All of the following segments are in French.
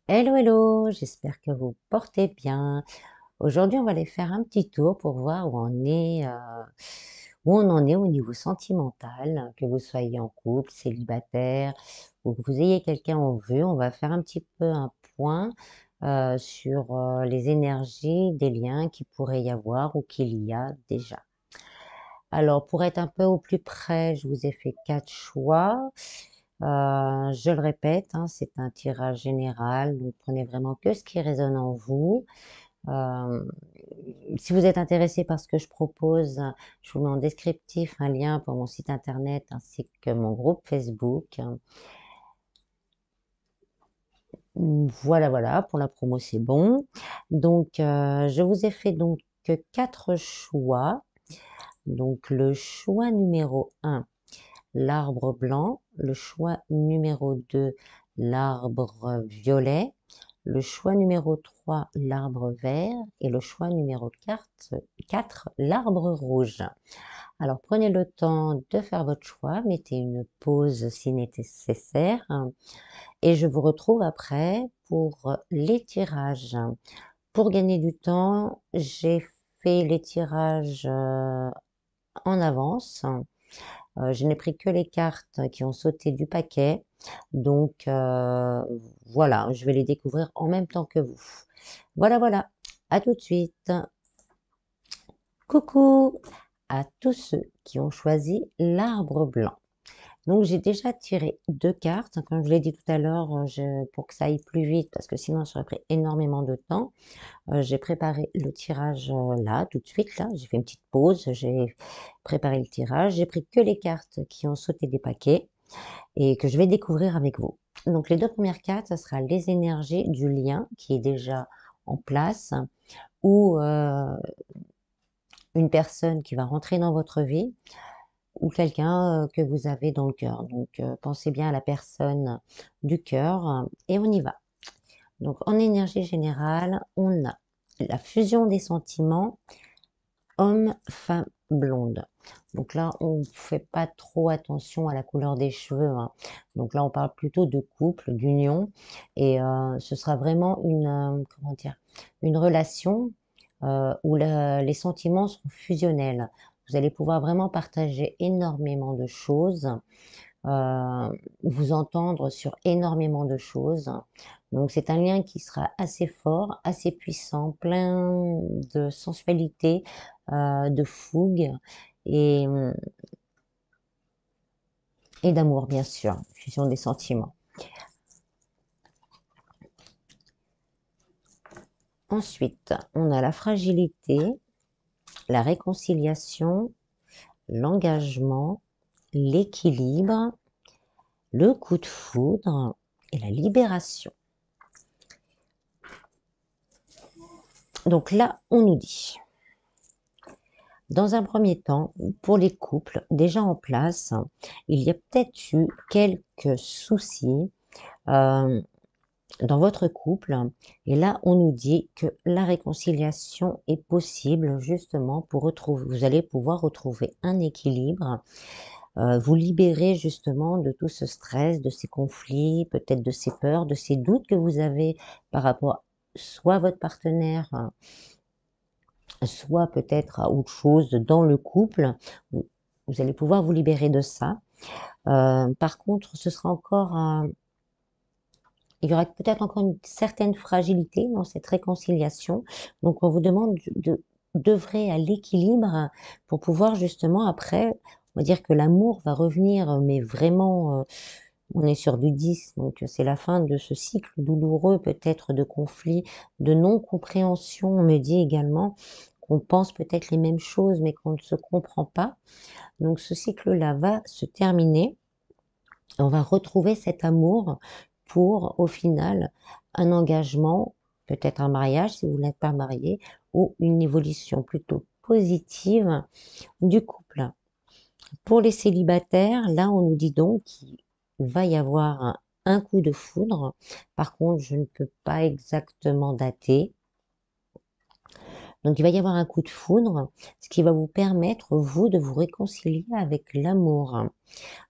Hello, hello, j'espère que vous portez bien. Aujourd'hui, on va aller faire un petit tour pour voir où on en est au niveau sentimental, que vous soyez en couple, célibataire, ou que vous ayez quelqu'un en vue. On va faire un petit peu un point sur les énergies des liens qu'il pourrait y avoir ou qu'il y a déjà. Alors, pour être un peu au plus près, je vous ai fait 4 choix. Je le répète, hein, c'est un tirage général, donc prenez vraiment que ce qui résonne en vous. Euh, Si vous êtes intéressé par ce que je propose, je vous mets en descriptif un lien pour mon site internet ainsi que mon groupe Facebook. Voilà, voilà, pour la promo, c'est bon. Donc, je vous ai fait donc 4 choix. Donc, le choix numéro un, l'arbre blanc, le choix numéro 2, l'arbre violet, le choix numéro 3, l'arbre vert et le choix numéro 4, l'arbre rouge. Alors prenez le temps de faire votre choix, mettez une pause si nécessaire et je vous retrouve après pour les tirages. Pour gagner du temps, j'ai fait les tirages en avance. Je n'ai pris que les cartes qui ont sauté du paquet. Donc voilà, je vais les découvrir en même temps que vous. Voilà, voilà. À tout de suite. Coucou à tous ceux qui ont choisi l'arbre blanc. Donc j'ai déjà tiré 2 cartes. Comme je vous l'ai dit tout à l'heure, pour que ça aille plus vite, parce que sinon ça aurait pris énormément de temps, j'ai préparé le tirage là, tout de suite. Là, j'ai fait une petite pause, j'ai préparé le tirage. J'ai pris que les cartes qui ont sauté des paquets et que je vais découvrir avec vous. Donc les 2 premières cartes, ça sera les énergies du lien qui est déjà en place ou une personne qui va rentrer dans votre vie ou quelqu'un que vous avez dans le cœur. Donc pensez bien à la personne du cœur et on y va. Donc en énergie générale, on a la fusion des sentiments homme, femme, blonde. Donc là, on ne fait pas trop attention à la couleur des cheveux, hein. Donc là, on parle plutôt de couple, d'union, et ce sera vraiment comment dire, une relation où les sentiments seront fusionnels. Vous allez pouvoir vraiment partager énormément de choses, vous entendre sur énormément de choses. Donc c'est un lien qui sera assez fort, assez puissant, plein de sensualité, de fougue et, et d'amour, bien sûr, fusion des sentiments. Ensuite, on a la fragilité, la réconciliation, l'engagement, l'équilibre, le coup de foudre et la libération. Donc là, on nous dit, dans un premier temps, pour les couples déjà en place, il y a peut-être eu quelques soucis euh, dans votre couple. Et là, on nous dit que la réconciliation est possible justement pour retrouver, vous allez pouvoir retrouver un équilibre, vous libérer justement de tout ce stress, de ces conflits, peut-être de ces peurs, de ces doutes que vous avez par rapport soit à votre partenaire, soit peut-être à autre chose dans le couple. Vous, vous allez pouvoir vous libérer de ça. Par contre, ce sera encore il y aura peut-être encore une certaine fragilité dans cette réconciliation. Donc, on vous demande d'œuvrer à l'équilibre pour pouvoir justement après, on va dire que l'amour va revenir, mais vraiment, on est sur du 10, donc c'est la fin de ce cycle douloureux, peut-être de conflit, de non-compréhension. On me dit également qu'on pense peut-être les mêmes choses, mais qu'on ne se comprend pas. Donc, ce cycle-là va se terminer. On va retrouver cet amour pour, au final, un engagement, peut-être un mariage si vous n'êtes pas marié, ou une évolution plutôt positive du couple. Pour les célibataires, là, on nous dit donc qu'il va y avoir un coup de foudre. Par contre, je ne peux pas exactement dater. Donc il va y avoir un coup de foudre, ce qui va vous permettre, vous, de vous réconcilier avec l'amour.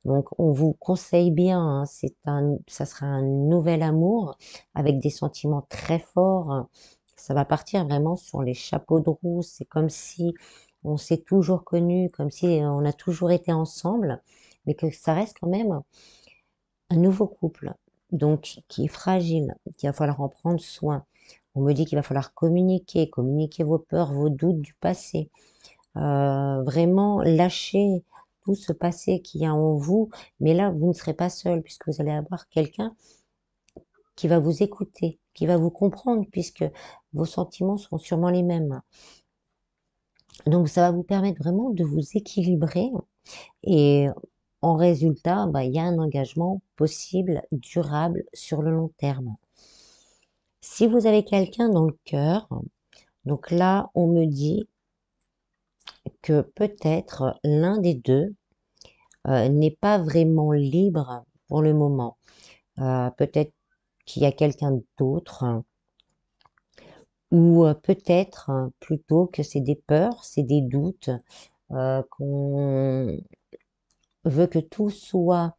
Donc on vous conseille bien, hein, ça sera un nouvel amour avec des sentiments très forts. Ça va partir vraiment sur les chapeaux de roue. C'est comme si on s'est toujours connus, comme si on a toujours été ensemble, mais que ça reste quand même un nouveau couple, donc qui est fragile, qu'il va falloir en prendre soin. On me dit qu'il va falloir communiquer vos peurs, vos doutes du passé, vraiment lâcher tout ce passé qu'il y a en vous. Mais là, vous ne serez pas seul puisque vous allez avoir quelqu'un qui va vous écouter, qui va vous comprendre puisque vos sentiments sont sûrement les mêmes. Donc ça va vous permettre vraiment de vous équilibrer et en résultat, bah, il y a un engagement possible, durable, sur le long terme. Si vous avez quelqu'un dans le cœur, donc là, on me dit que peut-être l'un des deux n'est pas vraiment libre pour le moment. Peut-être qu'il y a quelqu'un d'autre, ou peut-être plutôt que c'est des peurs, c'est des doutes, qu'on veut que tout soit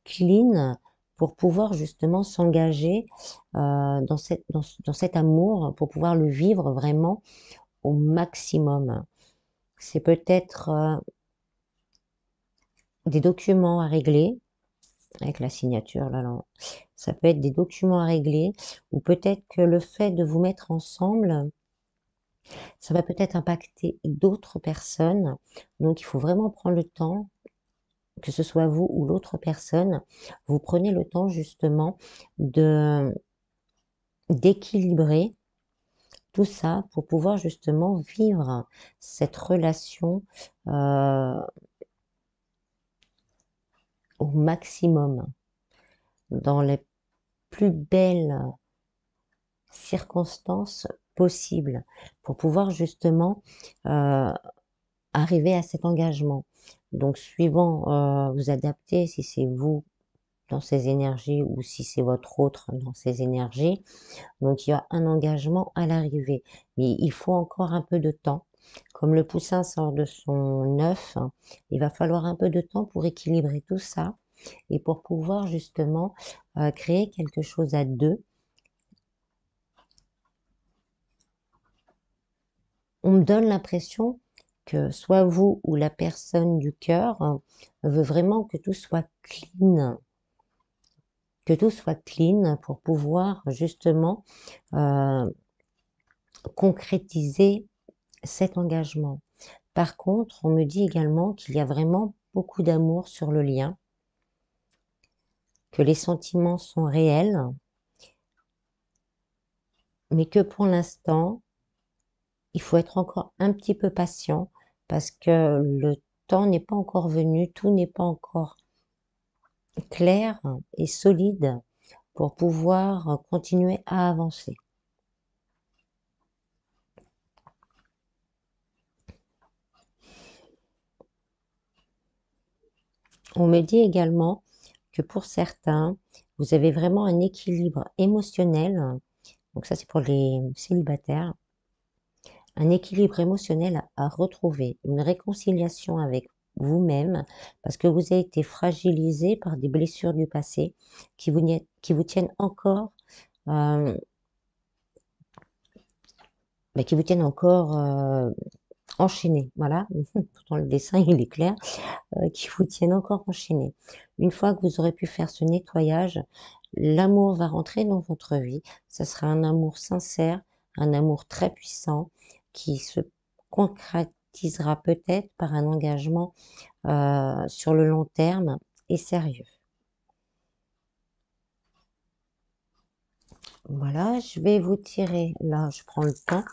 clean pour pouvoir justement s'engager dans cet amour, pour pouvoir le vivre vraiment au maximum. C'est peut-être des documents à régler, avec la signature là, là, ça peut être des documents à régler, ou peut-être que le fait de vous mettre ensemble, ça va peut-être impacter d'autres personnes. Donc il faut vraiment prendre le temps, que ce soit vous ou l'autre personne, vous prenez le temps justement de d'équilibrer tout ça pour pouvoir justement vivre cette relation au maximum, dans les plus belles circonstances possibles, pour pouvoir justement arriver à cet engagement. Donc suivant, vous adaptez si c'est vous dans ces énergies ou si c'est votre autre dans ces énergies. Donc il y a un engagement à l'arrivée, mais il faut encore un peu de temps. Comme le poussin sort de son œuf, il va falloir un peu de temps pour équilibrer tout ça et pour pouvoir justement créer quelque chose à deux. On me donne l'impression que soit vous ou la personne du cœur veut vraiment que tout soit clean pour pouvoir justement euh, concrétiser cet engagement. Par contre, on me dit également qu'il y a vraiment beaucoup d'amour sur le lien, que les sentiments sont réels, mais que pour l'instant, il faut être encore un petit peu patient parce que le temps n'est pas encore venu, tout n'est pas encore clair et solide pour pouvoir continuer à avancer. On me dit également que pour certains, vous avez vraiment un équilibre émotionnel, donc ça c'est pour les célibataires, un équilibre émotionnel à retrouver, une réconciliation avec vous-même, parce que vous avez été fragilisé par des blessures du passé qui vous tiennent encore, euh, qui vous tiennent encore enchaînés. Voilà, pourtant le dessin il est clair, qui vous tiennent encore enchaînés. Une fois que vous aurez pu faire ce nettoyage, l'amour va rentrer dans votre vie. Ça sera un amour sincère, un amour très puissant qui se concrétisera peut-être par un engagement sur le long terme et sérieux. Voilà, je vais vous tirer, là je prends le temps,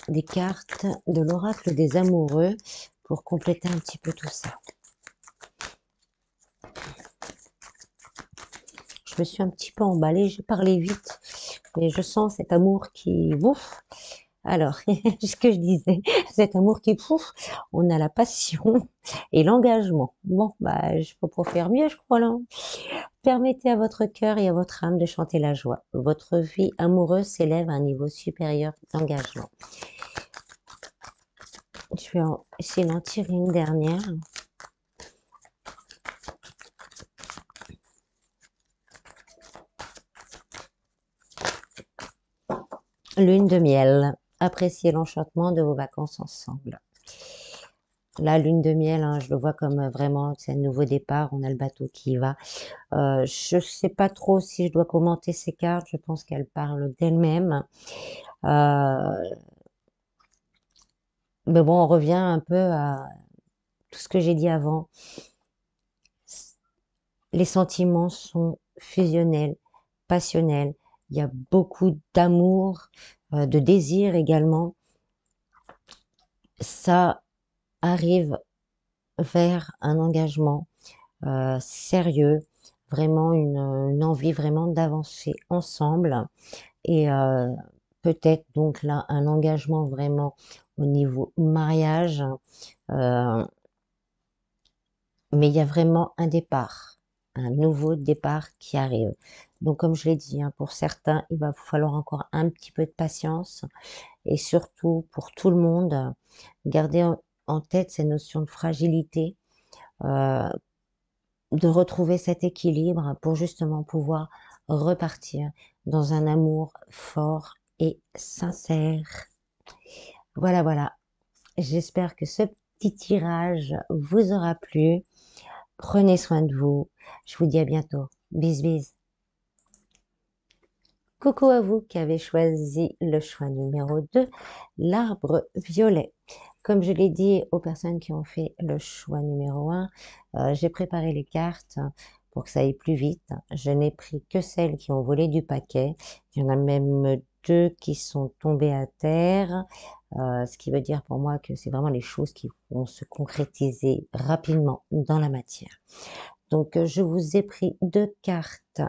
des cartes de l'oracle des amoureux pour compléter un petit peu tout ça. Je me suis un petit peu emballée, j'ai parlé vite, mais je sens cet amour qui... Ouf. Alors, ce que je disais, cet amour qui pouf, on a la passion et l'engagement. Bon, bah, je peux pas faire mieux, je crois, là. Permettez à votre cœur et à votre âme de chanter la joie. Votre vie amoureuse s'élève à un niveau supérieur d'engagement. Je vais essayer d'en tirer une dernière. Lune de miel. Appréciez l'enchantement de vos vacances ensemble. La lune de miel, hein, je le vois comme vraiment, c'est un nouveau départ, on a le bateau qui y va. Je sais pas trop si je dois commenter ces cartes, je pense qu'elles parlent d'elles-mêmes. Mais bon, on revient un peu à tout ce que j'ai dit avant. Les sentiments sont fusionnels, passionnels. Il y a beaucoup d'amour, de désir également. Ça arrive vers un engagement sérieux, vraiment une envie vraiment d'avancer ensemble et peut-être donc là un engagement vraiment au niveau mariage, euh, mais il y a vraiment un départ, un nouveau départ qui arrive. Donc comme je l'ai dit, hein, pour certains, il va falloir encore un petit peu de patience et surtout pour tout le monde, garder en tête ces notions de fragilité, euh, de retrouver cet équilibre pour justement pouvoir repartir dans un amour fort et sincère. Voilà, voilà. J'espère que ce petit tirage vous aura plu. Prenez soin de vous. Je vous dis à bientôt. Bis bis. Coucou à vous qui avez choisi le choix numéro 2, l'arbre violet. Comme je l'ai dit aux personnes qui ont fait le choix numéro 1, j'ai préparé les cartes pour que ça aille plus vite. Je n'ai pris que celles qui ont volé du paquet. Il y en a même 2 qui sont tombées à terre, ce qui veut dire pour moi que c'est vraiment les choses qui vont se concrétiser rapidement dans la matière. Donc, je vous ai pris 2 cartes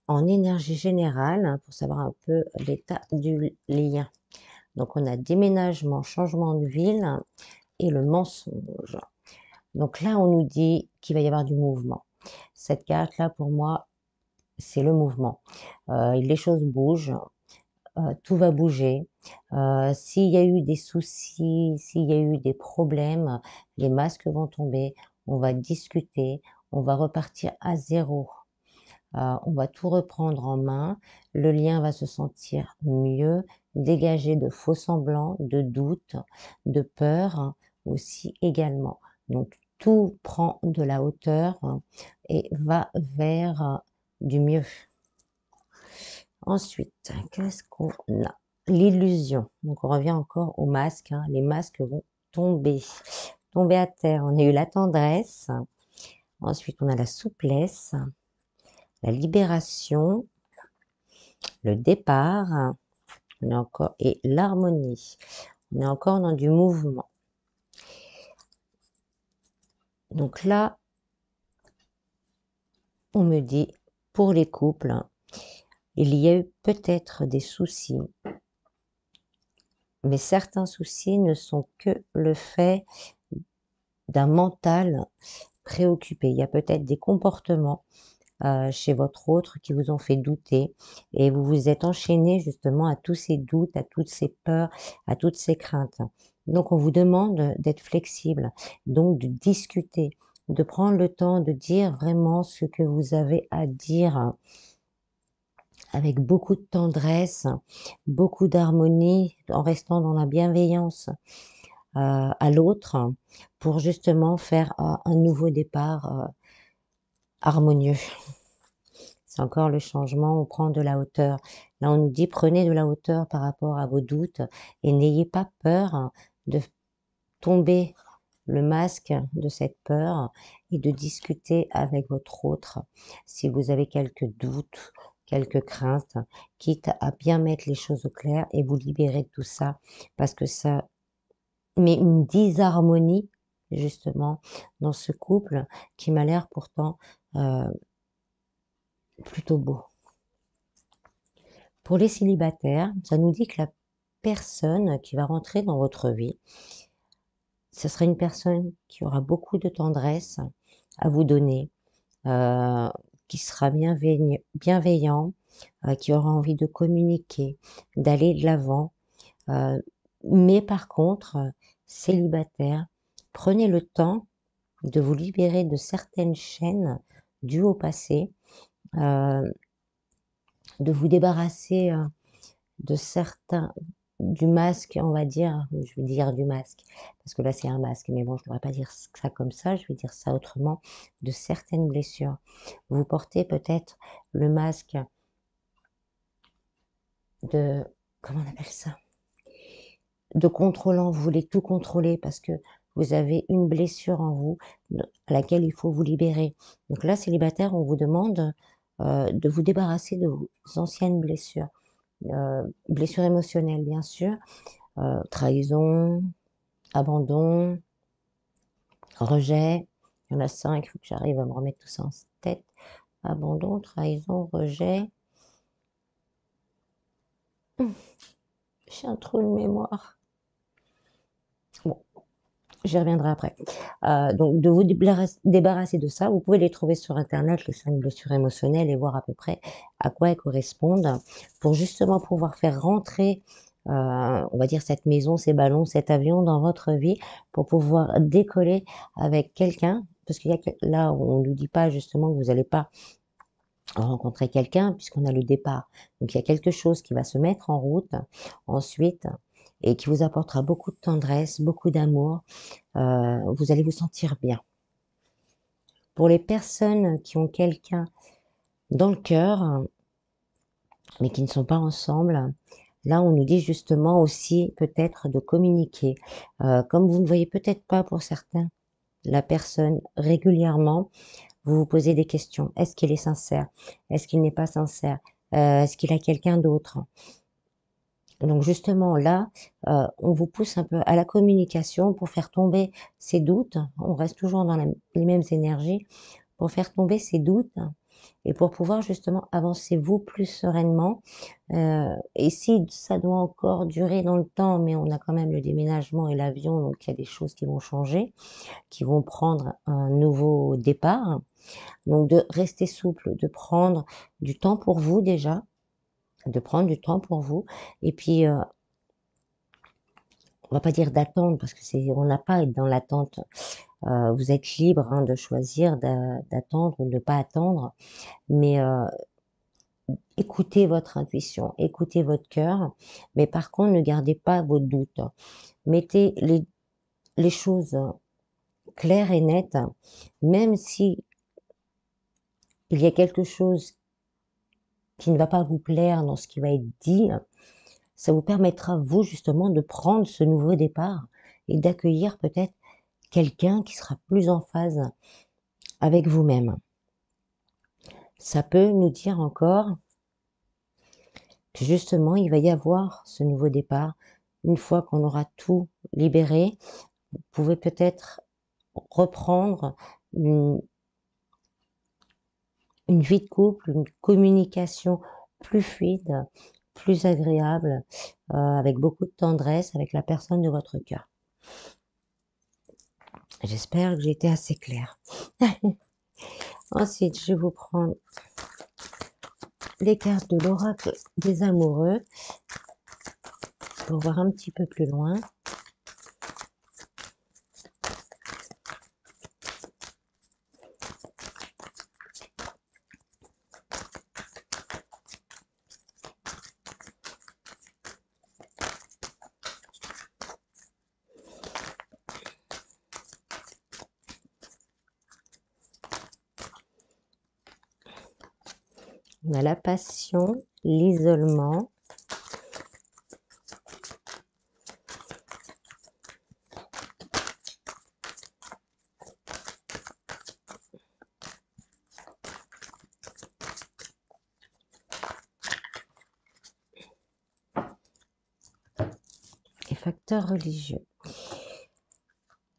en énergie générale, hein, pour savoir un peu l'état du lien. Donc, on a déménagement, changement de ville et le mensonge. Donc là, on nous dit qu'il va y avoir du mouvement. Cette carte-là, pour moi, c'est le mouvement. Les choses bougent, tout va bouger. S'il y a eu des soucis, s'il y a eu des problèmes, les masques vont tomber, on va discuter, on va repartir à zéro. On va tout reprendre en main, le lien va se sentir mieux, dégager de faux semblants, de doutes, de peurs aussi également. Donc tout prend de la hauteur et va vers du mieux. Ensuite, qu'est-ce qu'on a? L'illusion. Donc on revient encore aux masques, hein. Les masques vont tomber, tomber à terre. On a eu la tendresse, ensuite on a la souplesse, la libération, le départ, on est encore et l'harmonie. On est encore dans du mouvement. Donc là, on me dit pour les couples, il y a eu peut-être des soucis, mais certains soucis ne sont que le fait d'un mental préoccupé. Il y a peut-être des comportements chez votre autre qui vous ont fait douter et vous vous êtes enchaîné justement à tous ces doutes, à toutes ces peurs, à toutes ces craintes. Donc on vous demande d'être flexible, donc de discuter, de prendre le temps de dire vraiment ce que vous avez à dire avec beaucoup de tendresse, beaucoup d'harmonie, en restant dans la bienveillance à l'autre pour justement faire un nouveau départ harmonieux. C'est encore le changement, on prend de la hauteur. Là, on nous dit prenez de la hauteur par rapport à vos doutes et n'ayez pas peur de tomber le masque de cette peur et de discuter avec votre autre si vous avez quelques doutes, quelques craintes, quitte à bien mettre les choses au clair et vous libérer de tout ça parce que ça met une disharmonie justement dans ce couple qui m'a l'air pourtant plutôt beau. Pour les célibataires, ça nous dit que personne qui va rentrer dans votre vie. Ce sera une personne qui aura beaucoup de tendresse à vous donner, qui sera bienveillant, qui aura envie de communiquer, d'aller de l'avant. Mais par contre, célibataire, prenez le temps de vous libérer de certaines chaînes dues au passé, de vous débarrasser de certains du masque, on va dire, je vais dire du masque, parce que là c'est un masque, mais bon, je ne devrais pas dire ça comme ça, je vais dire ça autrement, de certaines blessures. Vous portez peut-être le masque de, comment on appelle ça? De contrôlant, vous voulez tout contrôler parce que vous avez une blessure en vous à laquelle il faut vous libérer. Donc là, célibataire, on vous demande de vous débarrasser de vos anciennes blessures. Blessures émotionnelles, bien sûr, trahison, abandon, rejet. Il y en a 5, il faut que j'arrive à me remettre tout ça en tête. Abandon, trahison, rejet. J'ai un trou de mémoire. Bon, j'y reviendrai après. Donc, de vous débarrasser de ça, vous pouvez les trouver sur Internet, les 5 blessures émotionnelles, et voir à peu près à quoi elles correspondent, pour justement pouvoir faire rentrer, on va dire, cette maison, ces ballons, cet avion dans votre vie, pour pouvoir décoller avec quelqu'un, parce qu'il y a là, on ne nous dit pas justement que vous n'allez pas rencontrer quelqu'un, puisqu'on a le départ. Donc, il y a quelque chose qui va se mettre en route ensuite, et qui vous apportera beaucoup de tendresse, beaucoup d'amour. Vous allez vous sentir bien. Pour les personnes qui ont quelqu'un dans le cœur, mais qui ne sont pas ensemble, là on nous dit justement aussi peut-être de communiquer. Comme vous ne voyez peut-être pas pour certains la personne régulièrement, vous vous posez des questions. Est-ce qu'il est sincère? Est-ce qu'il n'est pas sincère? Est-ce qu'il a quelqu'un d'autre? Donc justement là, on vous pousse un peu à la communication pour faire tomber ces doutes. On reste toujours dans les mêmes énergies, pour faire tomber ces doutes et pour pouvoir justement avancer vous plus sereinement. Et si ça doit encore durer dans le temps, mais on a quand même le déménagement et l'avion, donc il y a des choses qui vont changer, qui vont prendre un nouveau départ. Donc de rester souple, de prendre du temps pour vous déjà, de prendre du temps pour vous, et puis on va pas dire d'attendre parce que on n'a pas à être dans l'attente. Vous êtes libre, hein, de choisir d'attendre ou de ne pas attendre, mais écoutez votre intuition, écoutez votre cœur, mais par contre ne gardez pas vos doutes. Mettez les choses claires et nettes, même si il y a quelque chose qui ne va pas vous plaire dans ce qui va être dit, ça vous permettra, vous, justement, de prendre ce nouveau départ et d'accueillir peut-être quelqu'un qui sera plus en phase avec vous-même. Ça peut nous dire encore que justement, il va y avoir ce nouveau départ. Une fois qu'on aura tout libéré, vous pouvez peut-être reprendre une vie de couple, une communication plus fluide, plus agréable, avec beaucoup de tendresse avec la personne de votre cœur. J'espère que j'ai été assez claire. Ensuite, je vais vous prendre les cartes de l'oracle des amoureux pour voir un petit peu plus loin. On a la passion, l'isolement, et facteurs religieux.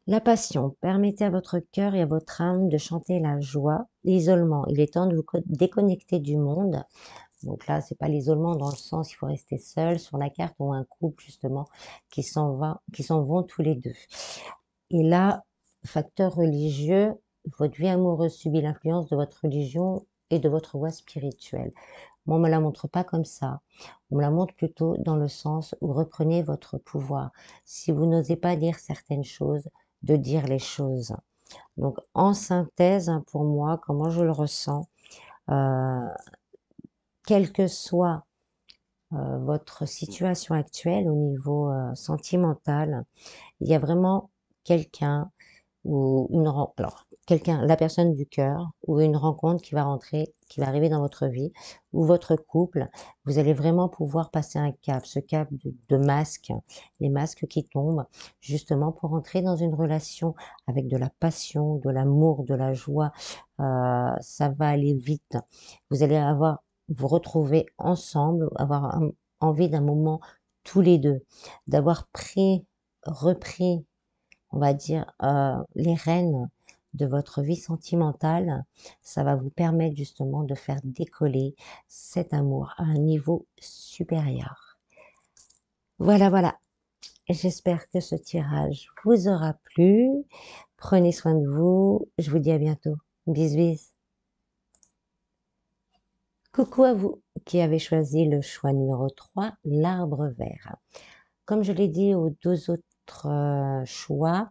La passion, permettez à votre cœur et à votre âme de chanter la joie. L'isolement, il est temps de vous déconnecter du monde. Donc là, c'est pas l'isolement dans le sens il faut rester seul. Sur la carte, on a un couple justement qui s'en vont tous les deux. Et là, facteur religieux, votre vie amoureuse subit l'influence de votre religion et de votre voie spirituelle. Moi, on me la montre pas comme ça. On me la montre plutôt dans le sens où reprenez votre pouvoir. Si vous n'osez pas dire certaines choses, de dire les choses. Donc, en synthèse, hein, pour moi, comment je le ressens, euh, quelle que soit votre situation actuelle au niveau sentimental, il y a vraiment quelqu'un ou alors quelqu'un, la personne du cœur ou une rencontre qui va rentrer, qui va arriver dans votre vie ou votre couple, vous allez vraiment pouvoir passer un cap, ce cap de masques, les masques qui tombent, justement pour entrer dans une relation avec de la passion, de l'amour, de la joie. Ça va aller vite. Vous allez vous retrouver ensemble, avoir envie d'un moment tous les deux, d'avoir repris, on va dire, les rênes de votre vie sentimentale. Ça va vous permettre justement de faire décoller cet amour à un niveau supérieur. Voilà, voilà. J'espère que ce tirage vous aura plu. Prenez soin de vous. Je vous dis à bientôt. Bis bis. Coucou à vous qui avez choisi le choix numéro 3, l'arbre vert. Comme je l'ai dit aux deux autres choix,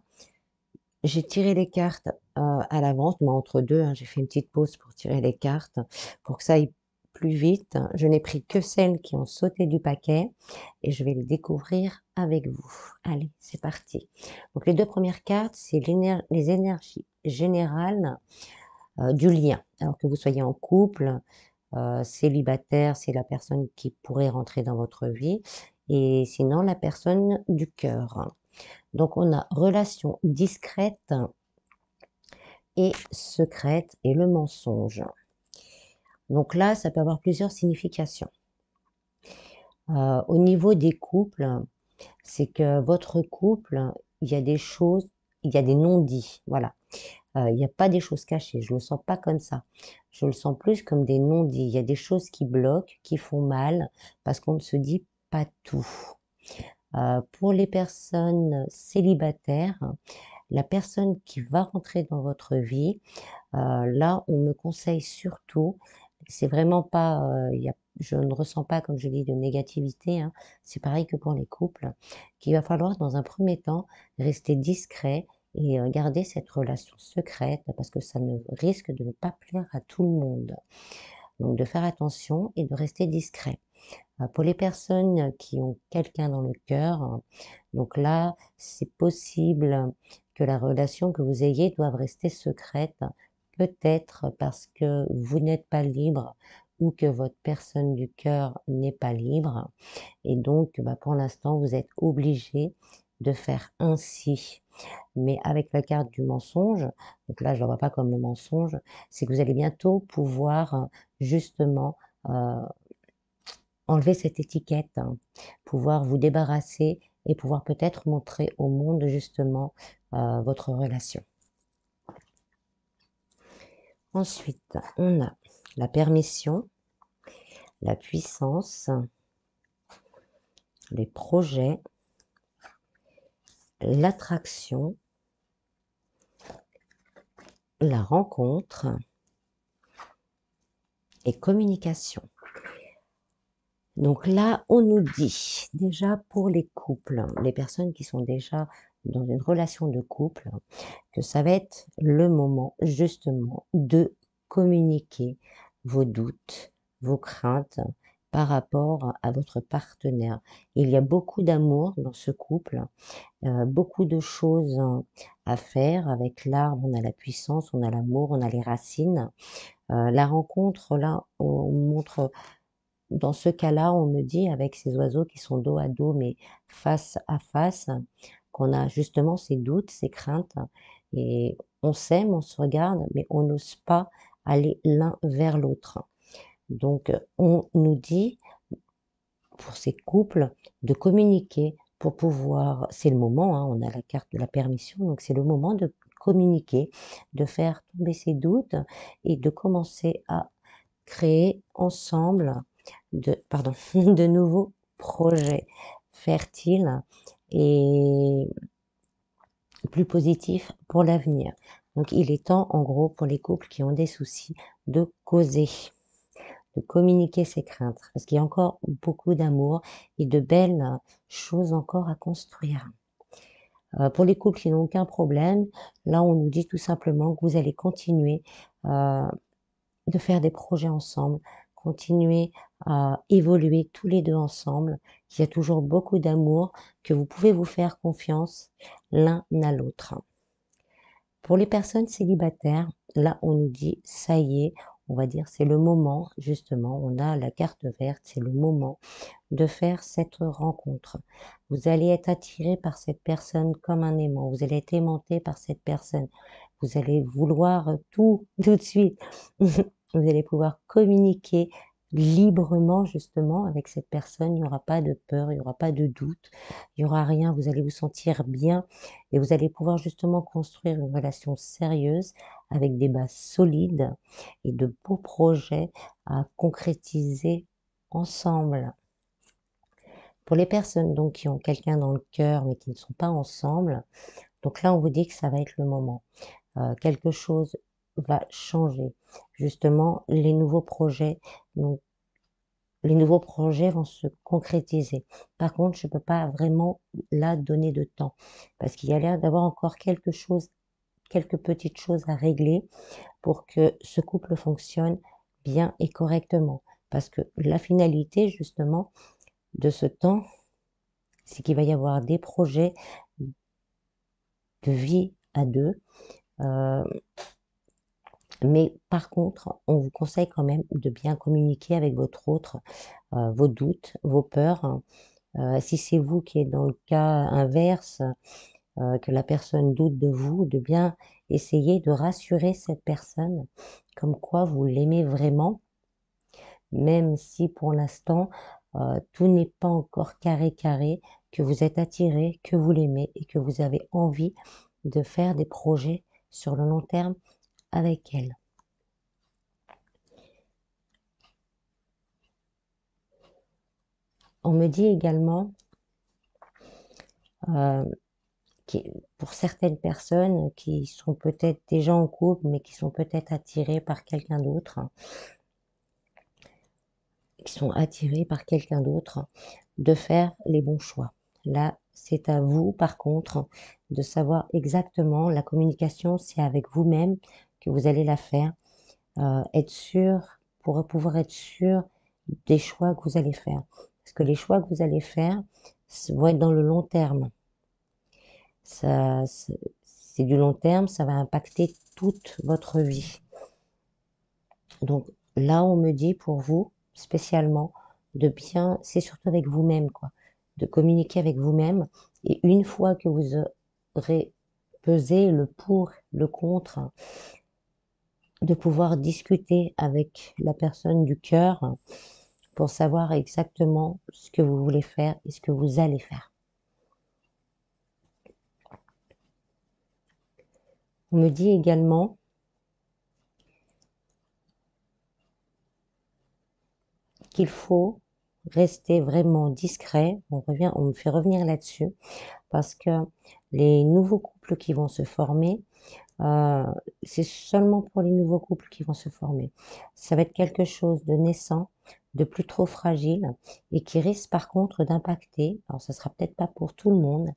j'ai tiré les cartes à l'avance, moi entre deux, hein, j'ai fait une petite pause pour tirer les cartes, pour que ça aille plus vite. Je n'ai pris que celles qui ont sauté du paquet et je vais les découvrir avec vous. Allez, c'est parti. Donc les deux premières cartes, c'est les énergies générales du lien. Alors que vous soyez en couple, célibataire, c'est la personne qui pourrait rentrer dans votre vie, et sinon la personne du cœur. Donc on a relation discrète et secrète et le mensonge. Donc là, ça peut avoir plusieurs significations. Au niveau des couples, c'est que votre couple, il y a des choses, il y a des non-dits, voilà. Il n'y a pas des choses cachées, je le sens pas comme ça. Je le sens plus comme des non-dits. Il y a des choses qui bloquent, qui font mal, parce qu'on ne se dit pas tout. Pour les personnes célibataires, la personne qui va rentrer dans votre vie, là, on me conseille surtout, c'est vraiment pas, je ne ressens pas, comme je dis, de négativité, hein, c'est pareil que pour les couples, qu'il va falloir dans un premier temps rester discret et garder cette relation secrète parce que ça ne risque de ne pas plaire à tout le monde. Donc de faire attention et de rester discret. Pour les personnes qui ont quelqu'un dans le cœur, donc là, c'est possible que la relation que vous ayez doive rester secrète, peut-être parce que vous n'êtes pas libre ou que votre personne du cœur n'est pas libre. Et donc, pour l'instant, vous êtes obligé de faire ainsi. Mais avec la carte du mensonge, donc là, je ne la vois pas comme le mensonge, c'est que vous allez bientôt pouvoir justement enlever cette étiquette, hein, pouvoir vous débarrasser et pouvoir peut-être montrer au monde justement votre relation. Ensuite, on a la permission, la puissance, les projets, l'attraction, la rencontre et communication. Donc là, on nous dit déjà pour les couples, les personnes qui sont déjà dans une relation de couple, que ça va être le moment justement de communiquer vos doutes, vos craintes par rapport à votre partenaire. Il y a beaucoup d'amour dans ce couple, beaucoup de choses à faire. Avec l'arbre, on a la puissance, on a l'amour, on a les racines. La rencontre, là, on montre, dans ce cas-là, on me dit avec ces oiseaux qui sont dos à dos, mais face à face, qu'on a justement ces doutes, ces craintes, et on s'aime, on se regarde, mais on n'ose pas aller l'un vers l'autre. Donc, on nous dit, pour ces couples, de communiquer pour pouvoir, c'est le moment, hein, on a la carte de la permission, donc c'est le moment de communiquer, de faire tomber ces doutes et de commencer à créer ensemble pardon, de nouveaux projets fertiles et plus positifs pour l'avenir. Donc il est temps, en gros, pour les couples qui ont des soucis, de causer, de communiquer ses craintes, parce qu'il y a encore beaucoup d'amour et de belles choses encore à construire. Pour les couples qui n'ont aucun problème, là on nous dit tout simplement que vous allez continuer de faire des projets ensemble, continuer à évoluer tous les deux ensemble, qu'il y a toujours beaucoup d'amour, que vous pouvez vous faire confiance l'un à l'autre. Pour les personnes célibataires, là on nous dit ça y est, on va dire c'est le moment justement, on a la carte verte, c'est le moment de faire cette rencontre. Vous allez être attiré par cette personne comme un aimant, vous allez être aimanté par cette personne, vous allez vouloir tout de suite. Vous allez pouvoir communiquer librement justement avec cette personne, il n'y aura pas de peur, il n'y aura pas de doute, il n'y aura rien, vous allez vous sentir bien et vous allez pouvoir justement construire une relation sérieuse avec des bases solides et de beaux projets à concrétiser ensemble. Pour les personnes donc qui ont quelqu'un dans le cœur mais qui ne sont pas ensemble, donc là on vous dit que ça va être le moment. Quelque chose va changer. Justement, les nouveaux projets, donc les nouveaux projets vont se concrétiser. Par contre, je ne peux pas vraiment là donner de temps parce qu'il y a l'air d'avoir encore quelque chose, quelques petites choses à régler pour que ce couple fonctionne bien et correctement. Parce que la finalité, justement, de ce temps, c'est qu'il va y avoir des projets de vie à deux. Mais par contre, on vous conseille quand même de bien communiquer avec votre autre, vos doutes, vos peurs. Si c'est vous qui êtes dans le cas inverse, que la personne doute de vous, de bien essayer de rassurer cette personne, comme quoi vous l'aimez vraiment, même si pour l'instant, tout n'est pas encore carré, que vous êtes attiré, que vous l'aimez et que vous avez envie de faire des projets sur le long terme avec elle. On me dit également, pour certaines personnes qui sont peut-être déjà en couple, mais qui sont peut-être attirées par quelqu'un d'autre, de faire les bons choix. Là, c'est à vous, par contre, de savoir exactement, la communication, c'est avec vous-même que vous allez la faire. Être sûr, pour pouvoir être sûr des choix que vous allez faire. Parce que les choix que vous allez faire vont être dans le long terme. Ça, c'est du long terme, ça va impacter toute votre vie. Donc là, on me dit pour vous, spécialement, de bien, c'est surtout avec vous-même, quoi, de communiquer avec vous-même. Et une fois que vous aurez pesé le pour, le contre, de pouvoir discuter avec la personne du cœur pour savoir exactement ce que vous voulez faire et ce que vous allez faire. On me dit également qu'il faut rester vraiment discret. On me fait revenir là-dessus parce que les nouveaux couples qui vont se former, c'est seulement pour les nouveaux couples qui vont se former. Ça va être quelque chose de naissant, de plus trop fragile et qui risque par contre d'impacter, alors ça sera peut-être pas pour tout le monde,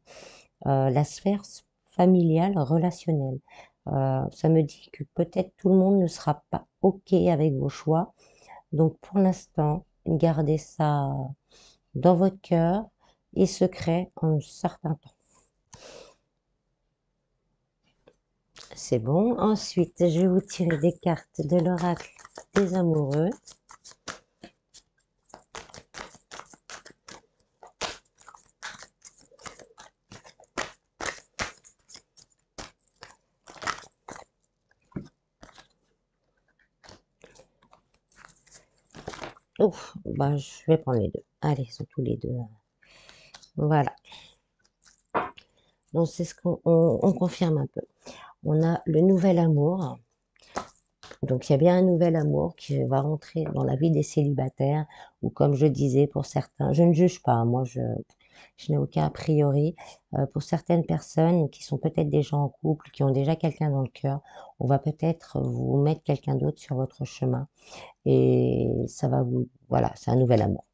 la sphère familiale, relationnelle. Ça me dit que peut-être tout le monde ne sera pas OK avec vos choix. Donc pour l'instant, gardez ça dans votre cœur et secret un certain temps. C'est bon. Ensuite, je vais vous tirer des cartes de l'oracle des amoureux. Ouf, bah, je vais prendre les deux. Allez, ils sont tous les deux. Voilà. Donc, c'est ce qu'on confirme un peu. On a le nouvel amour Donc il y a bien un nouvel amour qui va rentrer dans la vie des célibataires, ou comme je disais pour certains, je ne juge pas, hein, moi je n'ai aucun a priori. Pour certaines personnes qui sont peut-être déjà en couple, qui ont déjà quelqu'un dans le cœur, on va peut-être vous mettre quelqu'un d'autre sur votre chemin et ça va vous, voilà, c'est un nouvel amour.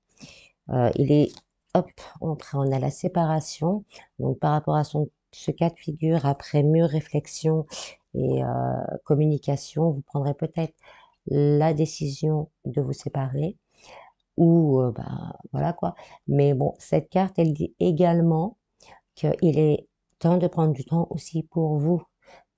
Il est, hop, on a la séparation. Donc par rapport à ce cas de figure, après mûre réflexion et communication, vous prendrez peut-être la décision de vous séparer ou bah, voilà quoi. Mais bon, cette carte, elle dit également qu'il est temps de prendre du temps aussi pour vous,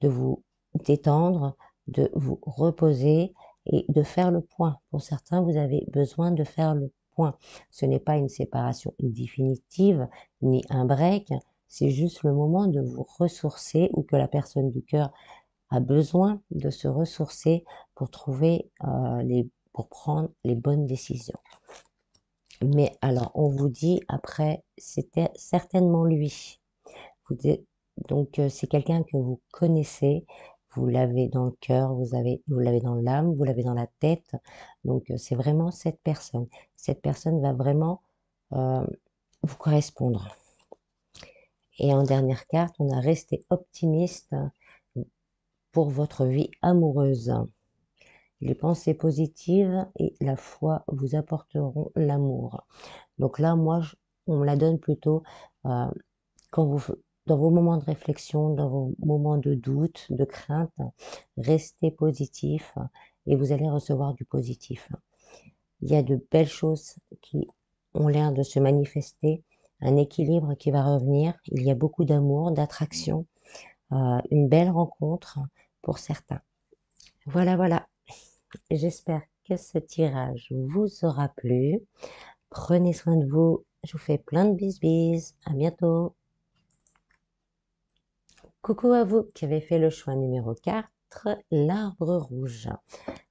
de vous détendre, de vous reposer et de faire le point. Pour certains, vous avez besoin de faire le point. Ce n'est pas une séparation définitive ni un break, c'est juste le moment de vous ressourcer ou que la personne du cœur a besoin de se ressourcer pour trouver pour prendre les bonnes décisions. Mais alors, on vous dit après, c'était certainement lui. Vous êtes- donc, c'est quelqu'un que vous connaissez, vous l'avez dans le cœur, vous l'avez dans l'âme, vous l'avez dans la tête. Donc, c'est vraiment cette personne. Cette personne va vraiment euh, vous correspondre. Et en dernière carte, on a resté optimiste pour votre vie amoureuse. Les pensées positives et la foi vous apporteront l'amour. Donc là, moi, on me la donne plutôt euh, quand dans vos moments de réflexion, dans vos moments de doute, de crainte, restez positif et vous allez recevoir du positif. Il y a de belles choses qui ont l'air de se manifester, un équilibre qui va revenir. Il y a beaucoup d'amour, d'attraction, une belle rencontre pour certains. Voilà, voilà. J'espère que ce tirage vous aura plu. Prenez soin de vous. Je vous fais plein de bisous. À bientôt. Coucou à vous qui avez fait le choix numéro 4, l'arbre rouge.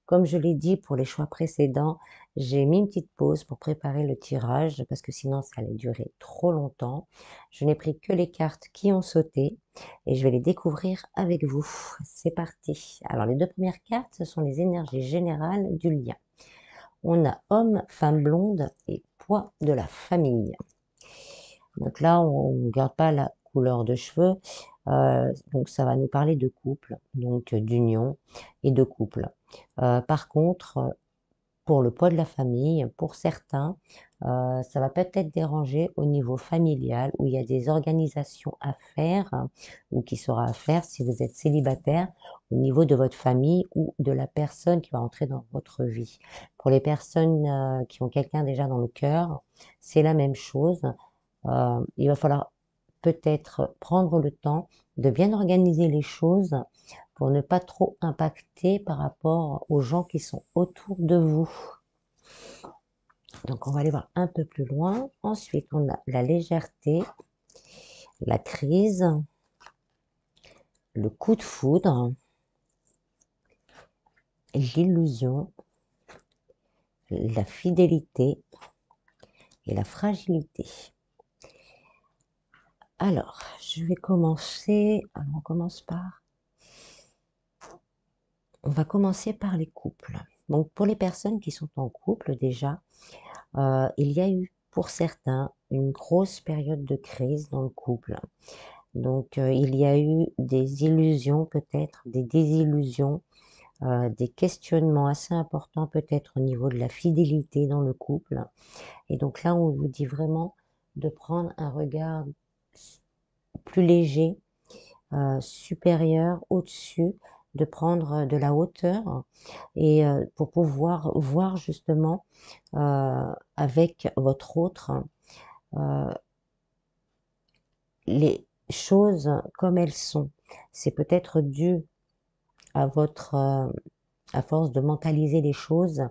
Comme je l'ai dit pour les choix précédents, j'ai mis une petite pause pour préparer le tirage parce que sinon ça allait durer trop longtemps. Je n'ai pris que les cartes qui ont sauté et je vais les découvrir avec vous. C'est parti. Alors les deux premières cartes, ce sont les énergies générales du lien. On a homme, femme blonde et poids de la famille. Donc là, on ne garde pas la couleur de cheveux. Donc ça va nous parler de couple, donc d'union et de couple. Par contre, pour le poids de la famille, pour certains, ça va peut-être déranger au niveau familial où il y a des organisations à faire ou qui sera à faire si vous êtes célibataire au niveau de votre famille ou de la personne qui va entrer dans votre vie. Pour les personnes qui ont quelqu'un déjà dans le cœur, c'est la même chose. Il va falloir peut-être prendre le temps de bien organiser les choses pour ne pas trop impacter par rapport aux gens qui sont autour de vous. Donc on va aller voir un peu plus loin. Ensuite, on a la légèreté, la crise, le coup de foudre, l'illusion, la fidélité et la fragilité. Alors, je vais commencer. Alors, on va commencer par les couples. Donc, pour les personnes qui sont en couple déjà, il y a eu pour certains une grosse période de crise dans le couple. Donc, il y a eu des illusions peut-être, des désillusions, des questionnements assez importants peut-être au niveau de la fidélité dans le couple. Et donc là, on vous dit vraiment de prendre un regard plus léger, supérieur, au-dessus, de prendre de la hauteur et pour pouvoir voir justement avec votre autre euh, les choses comme elles sont. C'est peut-être dû à à force de mentaliser les choses,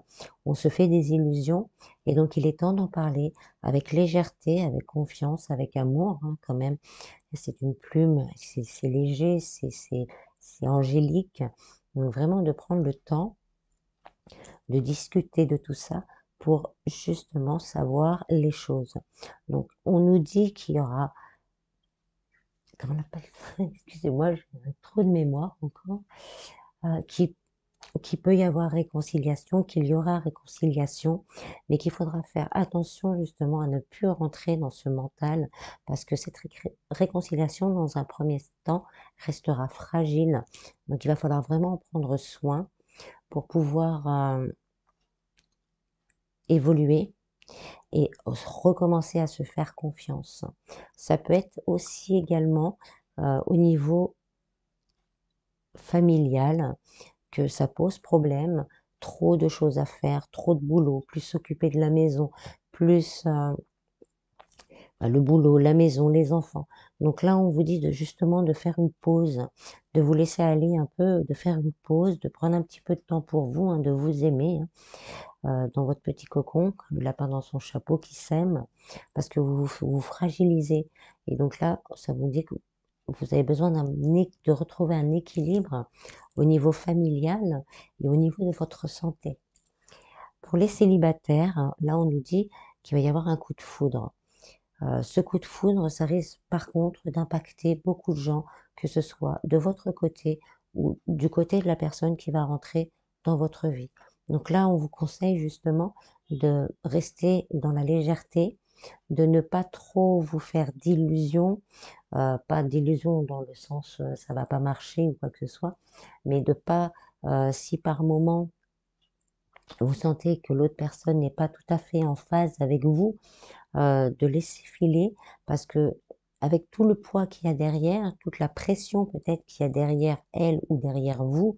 on se fait des illusions et donc il est temps d'en parler avec légèreté, avec confiance, avec amour hein, quand même. C'est une plume, c'est léger, c'est angélique. Donc vraiment de prendre le temps de discuter de tout ça pour justement savoir les choses. Donc on nous dit qu'il y aura, comment on appelle ça? Excusez-moi, j'ai trop de mémoire encore, qui qu'il peut y avoir réconciliation, qu'il y aura réconciliation, mais qu'il faudra faire attention justement à ne plus rentrer dans ce mental, parce que cette réconciliation, dans un premier temps, restera fragile. Donc il va falloir vraiment en prendre soin pour pouvoir évoluer et recommencer à se faire confiance. Ça peut être aussi également au niveau familial que ça pose problème, trop de choses à faire, trop de boulot, plus s'occuper de la maison, plus le boulot, la maison, les enfants. Donc là, on vous dit de justement de faire une pause, de vous laisser aller un peu, de faire une pause, de prendre un petit peu de temps pour vous, hein, de vous aimer, hein, dans votre petit cocon, comme le lapin dans son chapeau qui s'aime, parce que vous fragilisez. Et donc là, ça vous dit que vous avez besoin de retrouver un équilibre au niveau familial et au niveau de votre santé. Pour les célibataires, hein, là, on nous dit qu'il va y avoir un coup de foudre. Ce coup de foudre, ça risque par contre d'impacter beaucoup de gens, que ce soit de votre côté ou du côté de la personne qui va rentrer dans votre vie. Donc là, on vous conseille justement de rester dans la légèreté, de ne pas trop vous faire d'illusions, pas d'illusions dans le sens ça va pas marcher ou quoi que ce soit, mais de pas, si par moment vous sentez que l'autre personne n'est pas tout à fait en phase avec vous, de laisser filer parce que avec tout le poids qu'il y a derrière, toute la pression peut-être qu'il y a derrière elle ou derrière vous,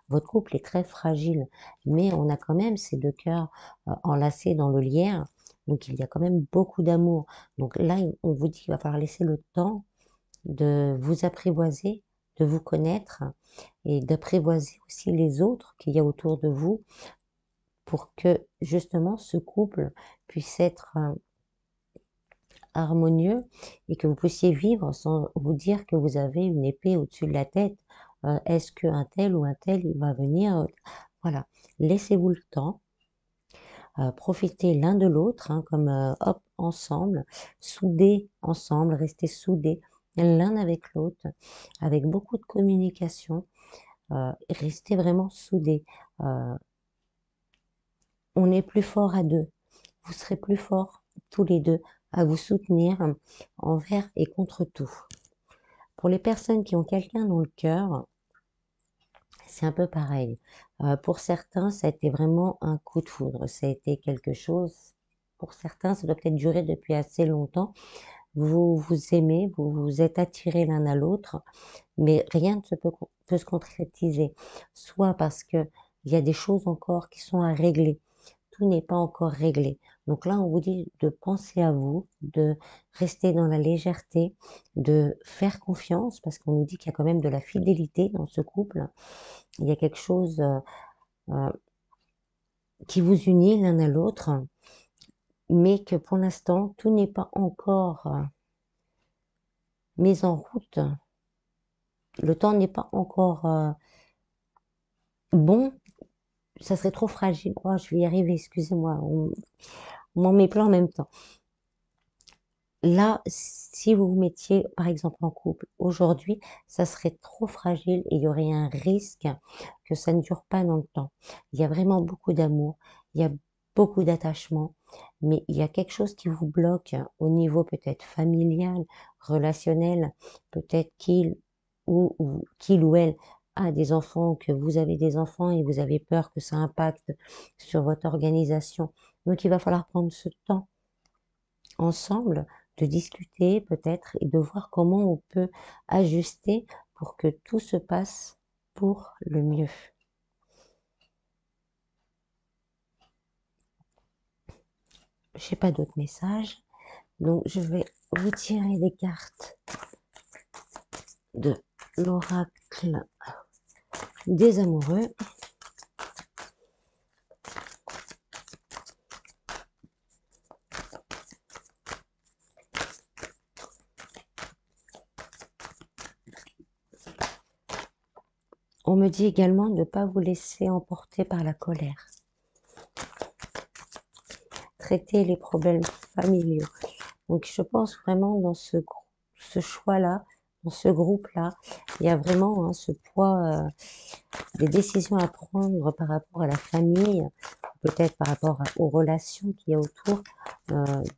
votre couple est très fragile. Mais on a quand même ces deux cœurs enlacés dans le lierre, donc il y a quand même beaucoup d'amour. Donc là, on vous dit qu'il va falloir laisser le temps de vous apprivoiser, de vous connaître et d'apprivoiser aussi les autres qu'il y a autour de vous pour que justement ce couple puisse être harmonieux et que vous puissiez vivre sans vous dire que vous avez une épée au-dessus de la tête. Est-ce qu'un tel ou un tel il va venir? Voilà, laissez-vous le temps, profitez l'un de l'autre, hein, comme hop, ensemble, soudés ensemble, restez soudés l'un avec l'autre, avec beaucoup de communication, restez vraiment soudés. Euh, on est plus fort à deux. Vous serez plus forts tous les deux à vous soutenir envers et contre tout. Pour les personnes qui ont quelqu'un dans le cœur, c'est un peu pareil. Pour certains, ça a été vraiment un coup de foudre. Ça a été quelque chose, pour certains, ça doit peut-être durer depuis assez longtemps. Vous vous aimez, vous vous êtes attirés l'un à l'autre, mais rien ne peut se concrétiser. Soit parce qu'il y a des choses encore qui sont à régler. Tout n'est pas encore réglé. Donc là, on vous dit de penser à vous, de rester dans la légèreté, de faire confiance, parce qu'on nous dit qu'il y a quand même de la fidélité dans ce couple. Il y a quelque chose euh, qui vous unit l'un à l'autre, mais que pour l'instant, tout n'est pas encore mis en route. Le temps n'est pas encore bon. Ça serait trop fragile. Oh, je vais y arriver, excusez-moi. On m'en met plein en même temps. Là, si vous vous mettiez, par exemple, en couple aujourd'hui, ça serait trop fragile et il y aurait un risque que ça ne dure pas dans le temps. Il y a vraiment beaucoup d'amour, il y a beaucoup d'attachement, mais il y a quelque chose qui vous bloque au niveau peut-être familial, relationnel, peut-être qu'il ou elle a des enfants, que vous avez des enfants et vous avez peur que ça impacte sur votre organisation. Donc, il va falloir prendre ce temps ensemble, de discuter peut-être et de voir comment on peut ajuster pour que tout se passe pour le mieux. Je n'ai pas d'autres messages, donc je vais vous tirer des cartes de l'oracle des amoureux. On me dit également de ne pas vous laisser emporter par la colère. Traiter les problèmes familiaux. Donc je pense vraiment dans ce choix-là, dans ce groupe-là, il y a vraiment ce poids des décisions à prendre par rapport à la famille, peut-être par rapport aux relations qu'il y a autour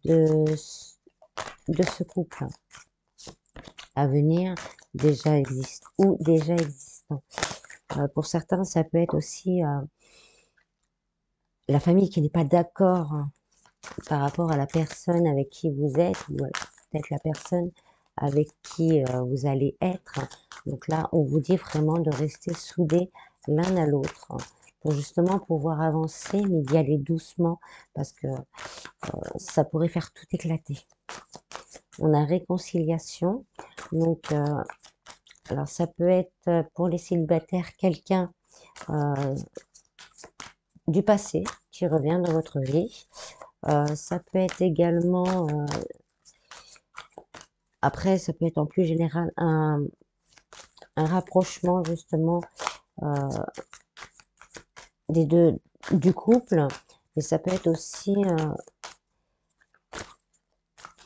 de ce couple à venir déjà existe ou déjà existant. Pour certains, ça peut être aussi la famille qui n'est pas d'accord par rapport à la personne avec qui vous êtes, ou peut-être la personne avec qui vous allez être. Donc là, on vous dit vraiment de rester soudés l'un à l'autre pour justement pouvoir avancer, mais d'y aller doucement parce que ça pourrait faire tout éclater. On a réconciliation, donc alors ça peut être pour les célibataires quelqu'un du passé qui revient dans votre vie. Ça peut être également, après ça peut être en plus général un rapprochement justement des deux, du couple, et ça peut être aussi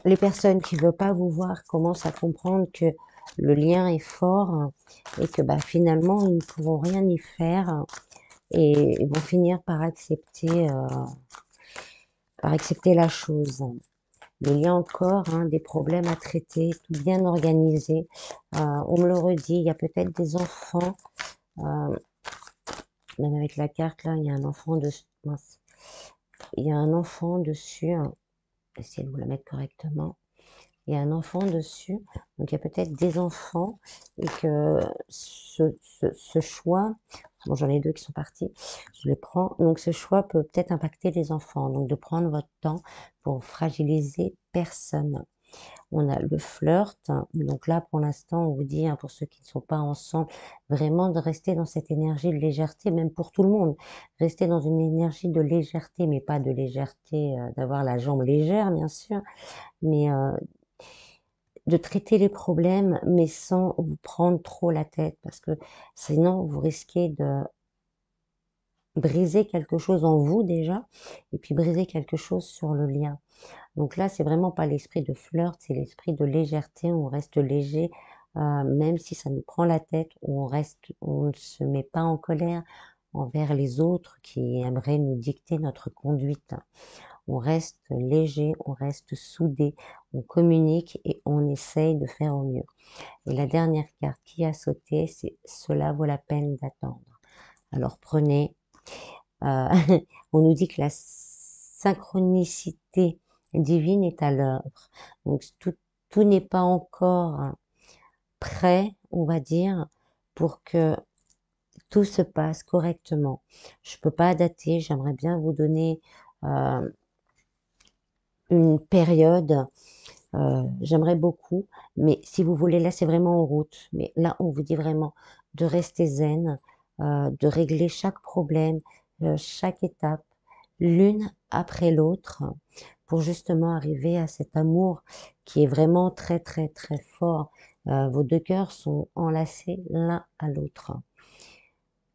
les personnes qui ne veulent pas vous voir commencent à comprendre que le lien est fort et que bah, finalement ils ne pourront rien y faire et ils vont finir par accepter la chose. Mais il y a encore des problèmes à traiter, tout bien organisé. On me le redit, il y a peut-être des enfants, même avec la carte là, il y a un enfant dessus. Il y a un enfant dessus. Essayez de vous la mettre correctement. Il y a un enfant dessus, donc il y a peut-être des enfants et que ce choix, bon j'en ai deux qui sont partis, je les prends, donc ce choix peut peut-être impacter les enfants, donc de prendre votre temps pour fragiliser personne. On a le flirt, donc là pour l'instant on vous dit, pour ceux qui ne sont pas ensemble, vraiment de rester dans cette énergie de légèreté, même pour tout le monde, rester dans une énergie de légèreté, mais pas de légèreté d'avoir la jambe légère bien sûr, mais de traiter les problèmes, mais sans vous prendre trop la tête, parce que sinon vous risquez de briser quelque chose en vous déjà, et puis briser quelque chose sur le lien. Donc là, c'est vraiment pas l'esprit de flirt, c'est l'esprit de légèreté, on reste léger, même si ça nous prend la tête, on ne se met pas en colère envers les autres qui aimeraient nous dicter notre conduite. On reste léger, on reste soudé, on communique et on essaye de faire au mieux. Et la dernière carte qui a sauté, c'est cela vaut la peine d'attendre. Alors prenez, euh, on nous dit que la synchronicité divine est à l'œuvre. Donc tout n'est pas encore prêt, on va dire, pour que tout se passe correctement. Je peux pas dater, j'aimerais bien vous donner une période. J'aimerais beaucoup, mais si vous voulez, là c'est vraiment en route. Mais là, on vous dit vraiment de rester zen, de régler chaque problème, chaque étape, l'une après l'autre, pour justement arriver à cet amour qui est vraiment très très très fort. Vos deux cœurs sont enlacés l'un à l'autre.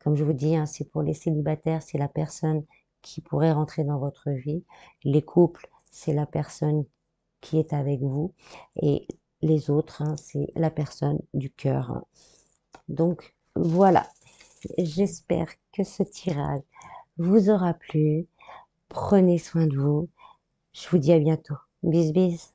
Comme je vous dis, c'est pour les célibataires, c'est la personne qui pourrait rentrer dans votre vie. Les couples, c'est la personne qui est avec vous. Et les autres, c'est la personne du cœur. Donc voilà, j'espère que ce tirage vous aura plu. Prenez soin de vous. Je vous dis à bientôt. Bis bis.